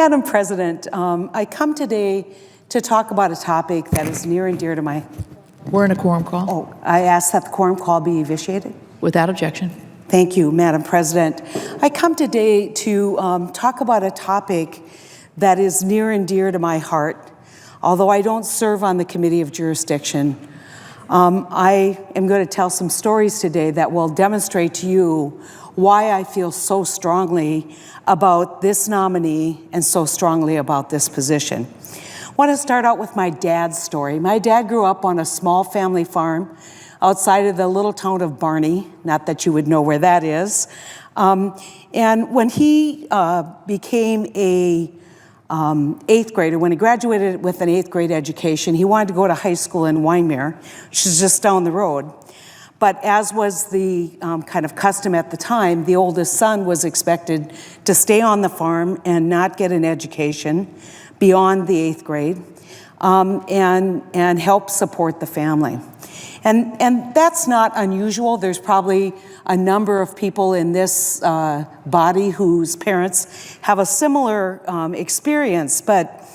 Madam President, I come today to talk about a topic that is near and dear to my... We're in a quorum call. Oh, I ask that the quorum call be vitiated. Without objection. Thank you, Madam President. I come today to talk about a topic that is near and dear to my heart. Although I don't serve on the Committee of Jurisdiction, I am going to tell some stories today that will demonstrate to you why I feel so strongly about this nominee and so strongly about this position. I want to start out with my dad's story. My dad grew up on a small family farm outside of the little town of Barney, not that you would know where that is. And when he became a eighth grader, when he graduated with an eighth grade education, he wanted to go to high school in Wyndmere, which is just down the road. But as was the kind of custom at the time, the oldest son was expected to stay on the farm and not get an education beyond the eighth grade and help support the family. And that's not unusual. There's probably a number of people in this body whose parents have a similar experience. But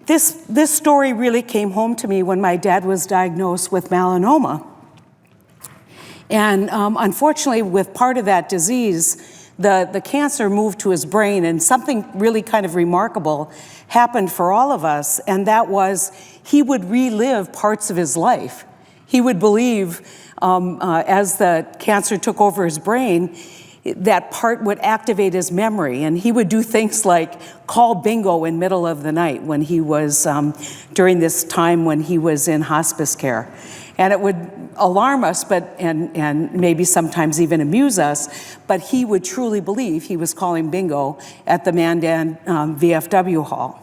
this story really came home to me when my dad was diagnosed with melanoma. And unfortunately, with part of that disease, the cancer moved to his brain, and something really kind of remarkable happened for all of us, and that was he would relive parts of his life. He would believe, as the cancer took over his brain, that part would activate his memory, and he would do things like call bingo in middle of the night when he was, during this time when he was in hospice care. And it would alarm us, and maybe sometimes even amuse us, but he would truly believe he was calling bingo at the Mandan VFW hall.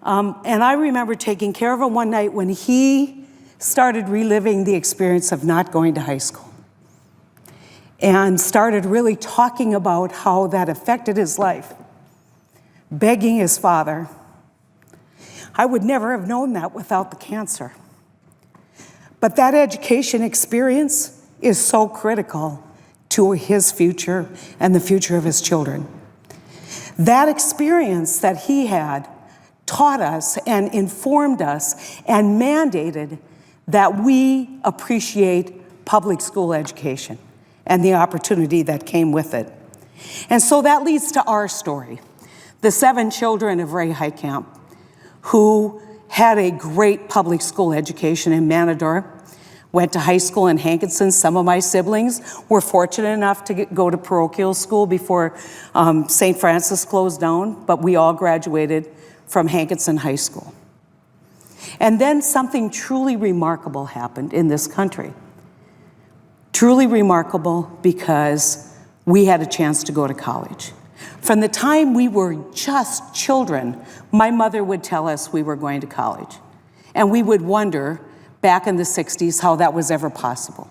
And I remember taking care of him one night when he started reliving the experience of not going to high school and started really talking about how that affected his life, begging his father. I would never have known that without the cancer. But that education experience is so critical to his future and the future of his children. That experience that he had taught us and informed us and mandated that we appreciate public school education and the opportunity that came with it. And so that leads to our story, the 7 children of Ray Heitkamp, who had a great public school education in Manador, went to high school in Hankinson. Some of my siblings were fortunate enough to go to parochial school before St. Francis closed down, but we all graduated from Hankinson High School. And then something truly remarkable happened in this country. Truly remarkable because we had a chance to go to college. From the time we were just children, my mother would tell us we were going to college. And we would wonder, back in the 60s, how that was ever possible.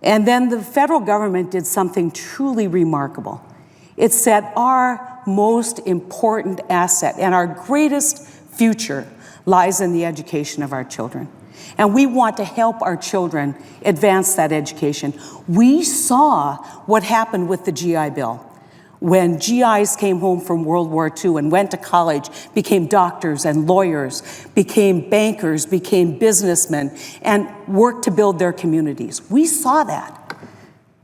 And then the federal government did something truly remarkable. It said our most important asset and our greatest future lies in the education of our children. And we want to help our children advance that education. We saw what happened with the GI Bill. When GIs came home from World War II and went to college, became doctors and lawyers, became bankers, became businessmen, and worked to build their communities. We saw that.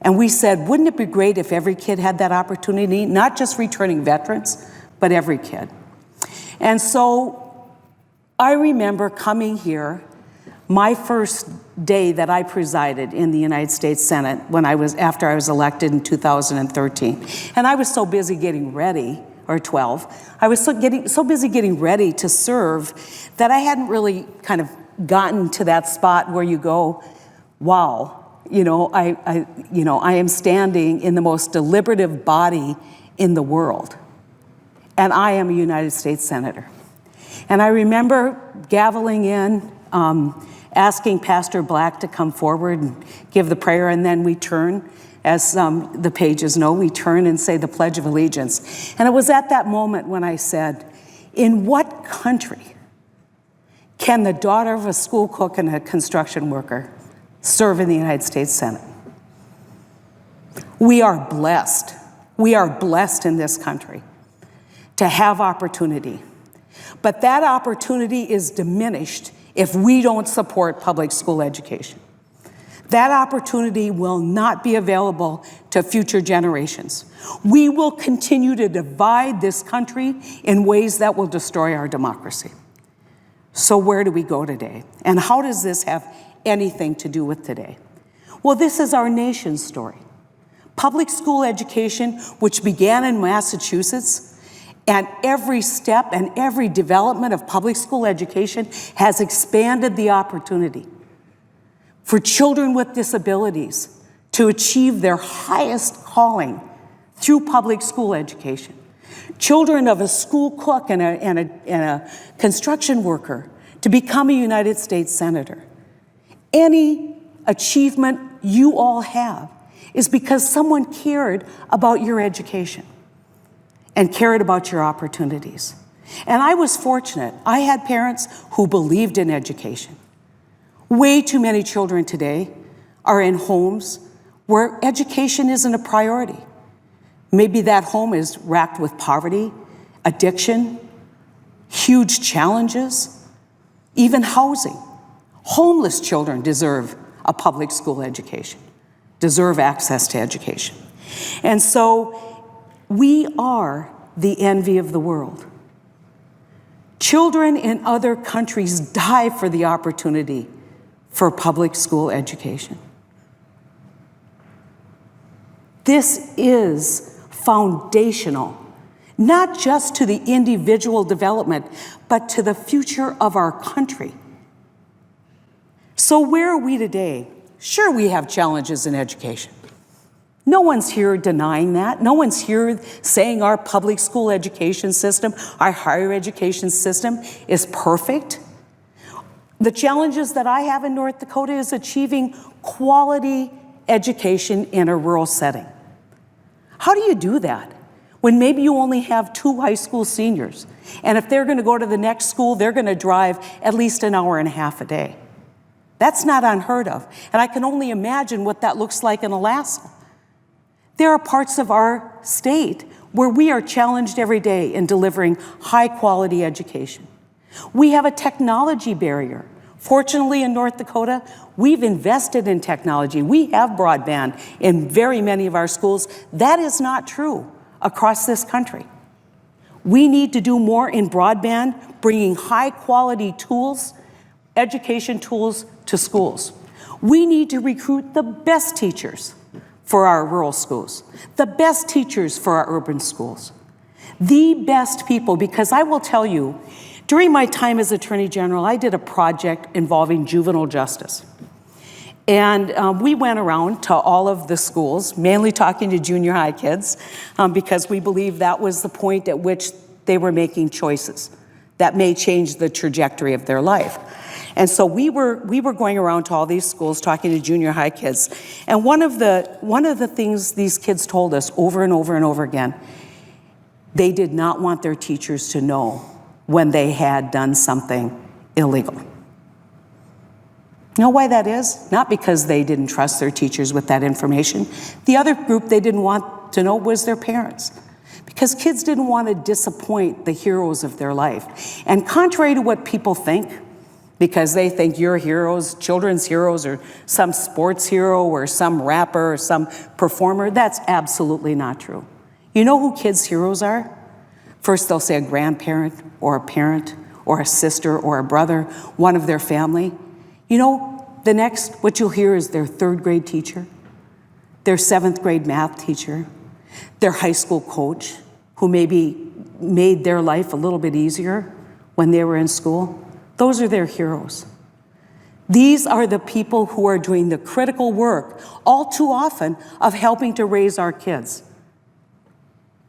And we said, wouldn't it be great if every kid had that opportunity, not just returning veterans, but every kid? And so I remember coming here, my first day that I presided in the United States Senate after I was elected in 2013. And I was so busy getting ready, or 12, I was so busy getting ready to serve that I hadn't really kind of gotten to that spot where you go, wow, I am standing in the most deliberative body in the world. And I am a United States Senator. And I remember gaveling in, asking Pastor Black to come forward and give the prayer, and then we turn, as the pages know, we turn and say the Pledge of Allegiance. And it was at that moment when I said, in what country can the daughter of a school cook and a construction worker serve in the United States Senate? We are blessed. We are blessed in this country to have opportunity. But that opportunity is diminished if we don't support public school education. That opportunity will not be available to future generations. We will continue to divide this country in ways that will destroy our democracy. So where do we go today? And how does this have anything to do with today? Well, this is our nation's story. Public school education, which began in Massachusetts, and every step and every development of public school education has expanded the opportunity for children with disabilities to achieve their highest calling through public school education. Children of a school cook and a construction worker to become a United States Senator. Any achievement you all have is because someone cared about your education and cared about your opportunities. And I was fortunate. I had parents who believed in education. Way too many children today are in homes where education isn't a priority. Maybe that home is racked with poverty, addiction, huge challenges, even housing. Homeless children deserve a public school education, deserve access to education. And so we are the envy of the world. Children in other countries die for the opportunity for public school education. This is foundational, not just to the individual development, but to the future of our country. So where are we today? Sure, we have challenges in education. No one's here denying that. No one's here saying our public school education system, our higher education system is perfect. The challenges that I have in North Dakota is achieving quality education in a rural setting. How do you do that when maybe you only have 2 high school seniors? And if they're going to go to the next school, they're going to drive at least an hour and a half a day. That's not unheard of. And I can only imagine what that looks like in Alaska. There are parts of our state where we are challenged every day in delivering high quality education. We have a technology barrier. Fortunately, in North Dakota, we've invested in technology. We have broadband in very many of our schools. That is not true across this country. We need to do more in broadband, bringing high-quality tools, education tools to schools. We need to recruit the best teachers for our rural schools, the best teachers for our urban schools, the best people, because I will tell you, during my time as Attorney General, I did a project involving juvenile justice. And we went around to all of the schools, mainly talking to junior high kids, because we believed that was the point at which they were making choices that may change the trajectory of their life. And so we were going around to all these schools talking to junior high kids. And one of the things these kids told us over and over and over again, they did not want their teachers to know when they had done something illegal. You know why that is? Not because they didn't trust their teachers with that information. The other group they didn't want to know was their parents, because kids didn't want to disappoint the heroes of their life. And contrary to what people think, because they think your heroes, children's heroes, or some sports hero or some rapper or some performer, that's absolutely not true. You know who kids' heroes are? First, they'll say a grandparent or a parent or a sister or a brother, one of their family. You know, the next, what you'll hear is their 3rd grade teacher, their 7th grade math teacher, their high school coach, who maybe made their life a little bit easier when they were in school. Those are their heroes. These are the people who are doing the critical work, all too often, of helping to raise our kids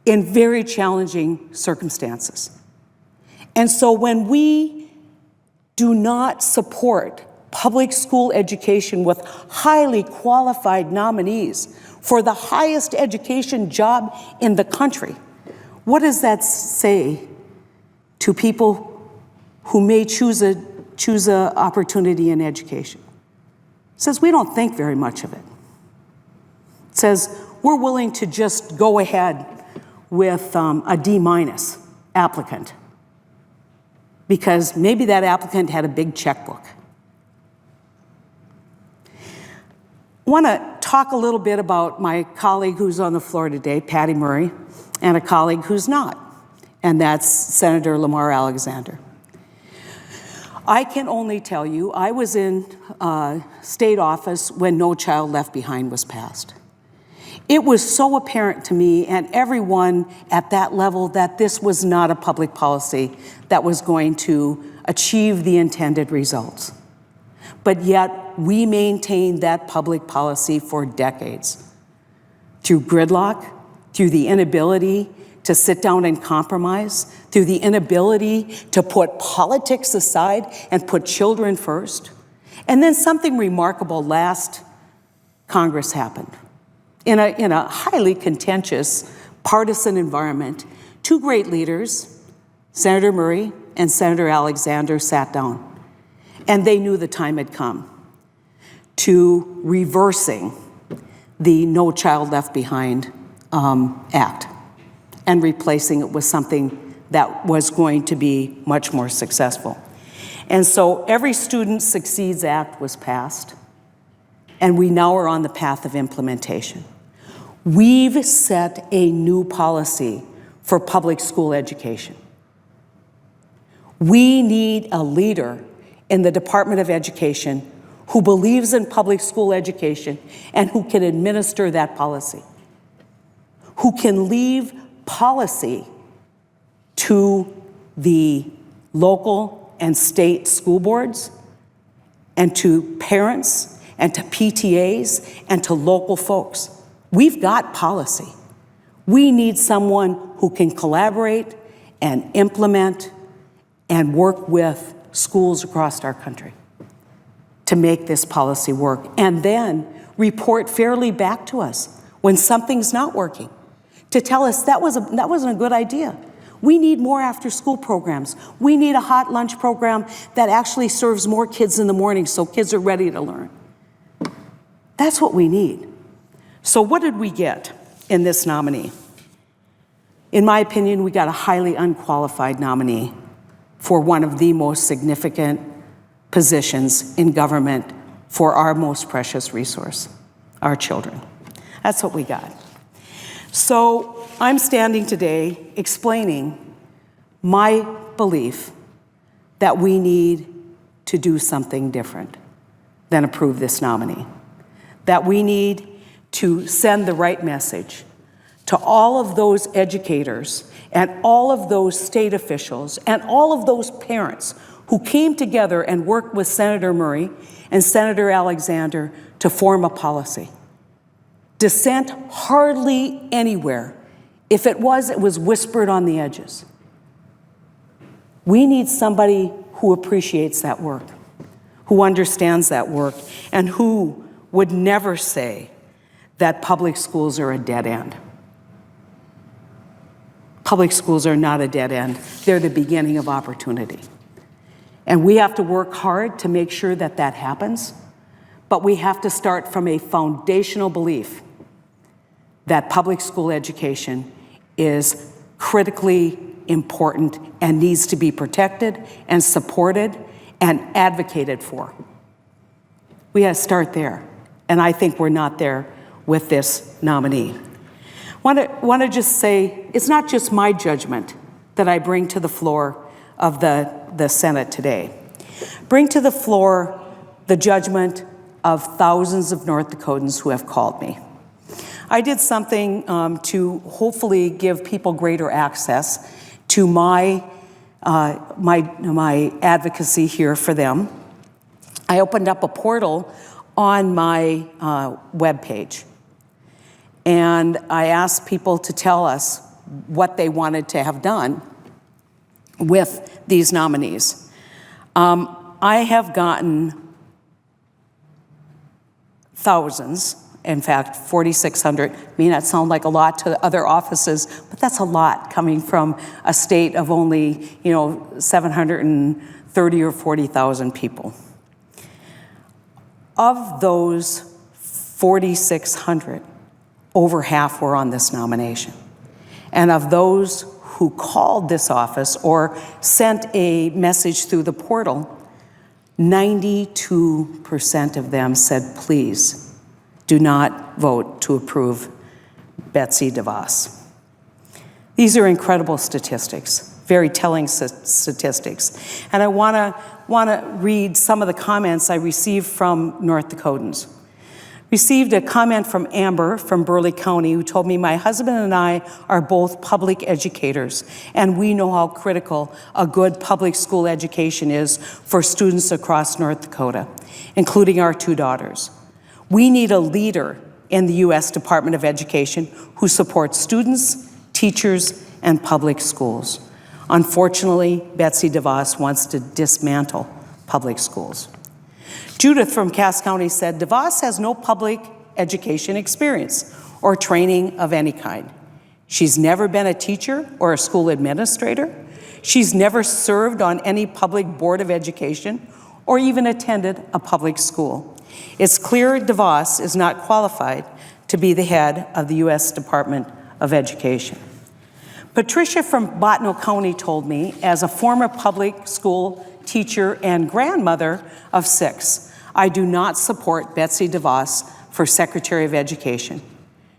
in very challenging circumstances. And so when we do not support public school education with highly qualified nominees for the highest education job in the country, what does that say to people who may choose a opportunity in education? It says we don't think very much of it. It says we're willing to just go ahead with a D- applicant, because maybe that applicant had a big checkbook. I want to talk a little bit about my colleague who's on the floor today, Patty Murray, and a colleague who's not, and that's Senator Lamar Alexander. I can only tell you, I was in state office when No Child Left Behind was passed. It was so apparent to me and everyone at that level that this was not a public policy that was going to achieve the intended results. But yet, we maintained that public policy for decades. Through gridlock, through the inability to sit down and compromise, through the inability to put politics aside and put children first. And then something remarkable last Congress happened. In a highly contentious, partisan environment, two great leaders, Senator Murray and Senator Alexander, sat down. And they knew the time had come to reversing the No Child Left Behind Act and replacing it with something that was going to be much more successful. And so Every Student Succeeds Act was passed, and we now are on the path of implementation. We've set a new policy for public school education. We need a leader in the Department of Education who believes in public school education and who can administer that policy, who can leave policy to the local and state school boards and to parents and to PTAs and to local folks. We've got policy. We need someone who can collaborate and implement and work with schools across our country to make this policy work, and then report fairly back to us when something's not working, to tell us that wasn't a good idea. We need more after-school programs. We need a hot lunch program that actually serves more kids in the morning so kids are ready to learn. That's what we need. So what did we get in this nominee? In my opinion, we got a highly unqualified nominee for one of the most significant positions in government for our most precious resource, our children. That's what we got. So I'm standing today explaining my belief that we need to do something different than approve this nominee, that we need to send the right message to all of those educators and all of those state officials and all of those parents who came together and worked with Senator Murray and Senator Alexander to form a policy. Dissent hardly anywhere. If it was whispered on the edges. We need somebody who appreciates that work, who understands that work, and who would never say that public schools are a dead end. Public schools are not a dead end. They're the beginning of opportunity. And we have to work hard to make sure that that happens, but we have to start from a foundational belief that public school education is critically important and needs to be protected and supported and advocated for. We have to start there, and I think we're not there with this nominee. Want to just say, it's not just my judgment that I bring to the floor of the Senate today. Bring to the floor the judgment of thousands of North Dakotans who have called me. I did something to hopefully give people greater access to my advocacy here for them. I opened up a portal on my webpage, and I asked people to tell us what they wanted to have done with these nominees. I have gotten thousands, in fact, 4,600. May not sound like a lot to other offices, but that's a lot coming from a state of only, 730 or 40,000 people. Of those 4,600, over half were on this nomination. And of those who called this office or sent a message through the portal, 92% of them said, please do not vote to approve Betsy DeVos. These are incredible statistics, very telling statistics. And I want to read some of the comments I received from North Dakotans. Received a comment from Amber from Burleigh County, who told me, my husband and I are both public educators, and we know how critical a good public school education is for students across North Dakota, including our 2 daughters. We need a leader in the U.S. Department of Education who supports students, teachers, and public schools. Unfortunately, Betsy DeVos wants to dismantle public schools. Judith from Cass County said, DeVos has no public education experience or training of any kind. She's never been a teacher or a school administrator. She's never served on any public board of education or even attended a public school. It's clear DeVos is not qualified to be the head of the U.S. Department of Education. Patricia from Bottineau County told me, as a former public school teacher and grandmother of 6, I do not support Betsy DeVos for Secretary of Education.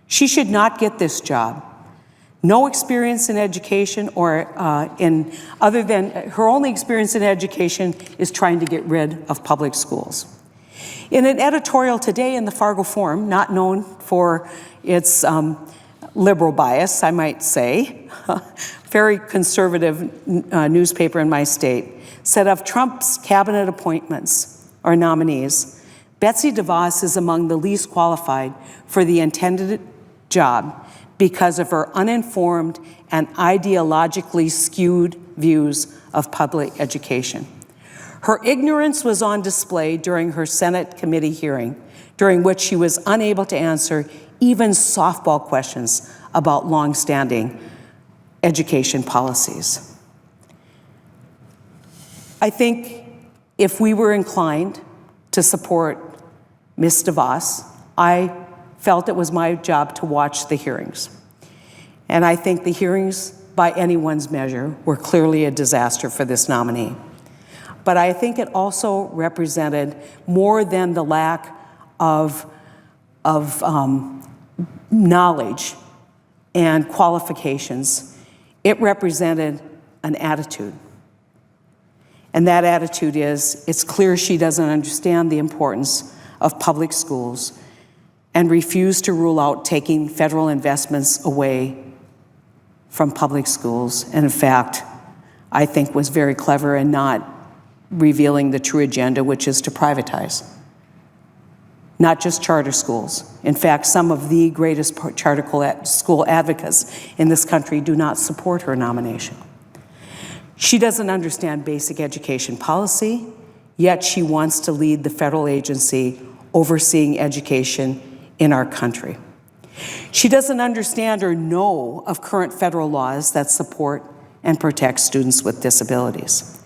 She should not get this job. No experience in education other than her only experience in education is trying to get rid of public schools. In an editorial today in the Fargo Forum, not known for its liberal bias, I might say, very conservative newspaper in my state, said of Trump's cabinet appointments or nominees, Betsy DeVos is among the least qualified for the intended job because of her uninformed and ideologically skewed views of public education. Her ignorance was on display during her Senate committee hearing, during which she was unable to answer even softball questions about longstanding education policies. I think if we were inclined to support Ms. DeVos, I felt it was my job to watch the hearings. And I think the hearings, by anyone's measure, were clearly a disaster for this nominee. But I think it also represented more than the lack of knowledge and qualifications. It represented an attitude. And that attitude is, it's clear she doesn't understand the importance of public schools and refused to rule out taking federal investments away from public schools. And in fact, I think was very clever in not revealing the true agenda, which is to privatize. Not just charter schools. In fact, some of the greatest charter school advocates in this country do not support her nomination. She doesn't understand basic education policy, yet she wants to lead the federal agency overseeing education in our country. She doesn't understand or know of current federal laws that support and protect students with disabilities.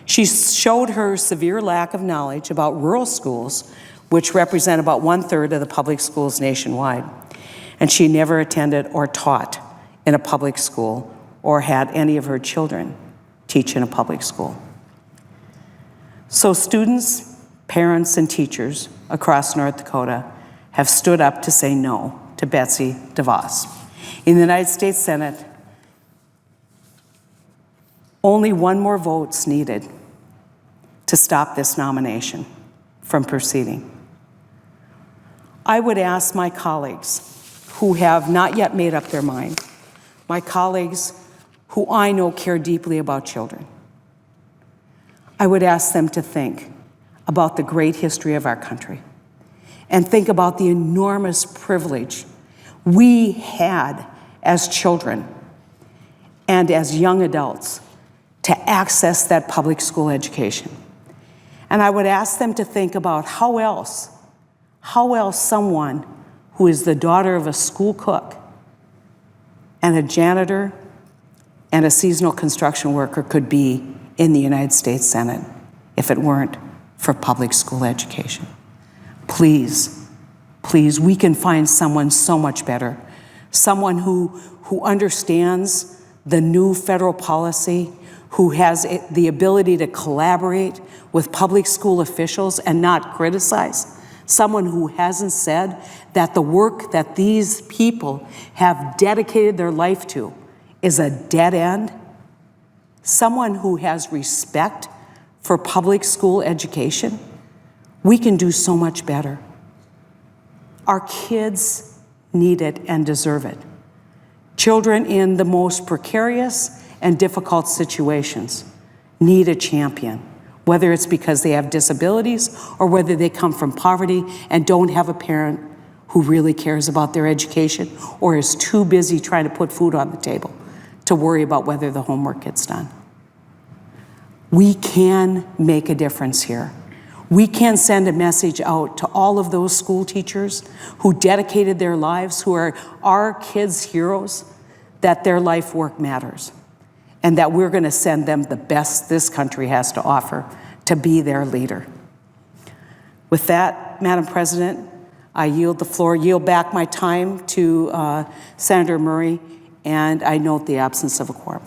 She showed her severe lack of knowledge about rural schools, which represent about 1/3 of the public schools nationwide. And she never attended or taught in a public school or had any of her children teach in a public school. So students, parents, and teachers across North Dakota have stood up to say no to Betsy DeVos. In the United States Senate, only one more vote's needed to stop this nomination from proceeding. I would ask my colleagues who have not yet made up their mind, my colleagues who I know care deeply about children, I would ask them to think about the great history of our country and think about the enormous privilege we had as children and as young adults to access that public school education. And I would ask them to think about how else someone who is the daughter of a school cook and a janitor and a seasonal construction worker could be in the United States Senate if it weren't for public school education. Please, please, we can find someone so much better, someone who understands the new federal policy, who has the ability to collaborate with public school officials and not criticize, someone who hasn't said that the work that these people have dedicated their life to is a dead end, someone who has respect for public school education, we can do so much better. Our kids need it and deserve it. Children in the most precarious and difficult situations need a champion, whether it's because they have disabilities or whether they come from poverty and don't have a parent who really cares about their education or is too busy trying to put food on the table to worry about whether the homework gets done. We can make a difference here. We can send a message out to all of those school teachers who dedicated their lives, who are our kids' heroes, that their life work matters, and that we're going to send them the best this country has to offer to be their leader. With that, Madam President, I yield back my time to Senator Murray, and I note the absence of a quorum.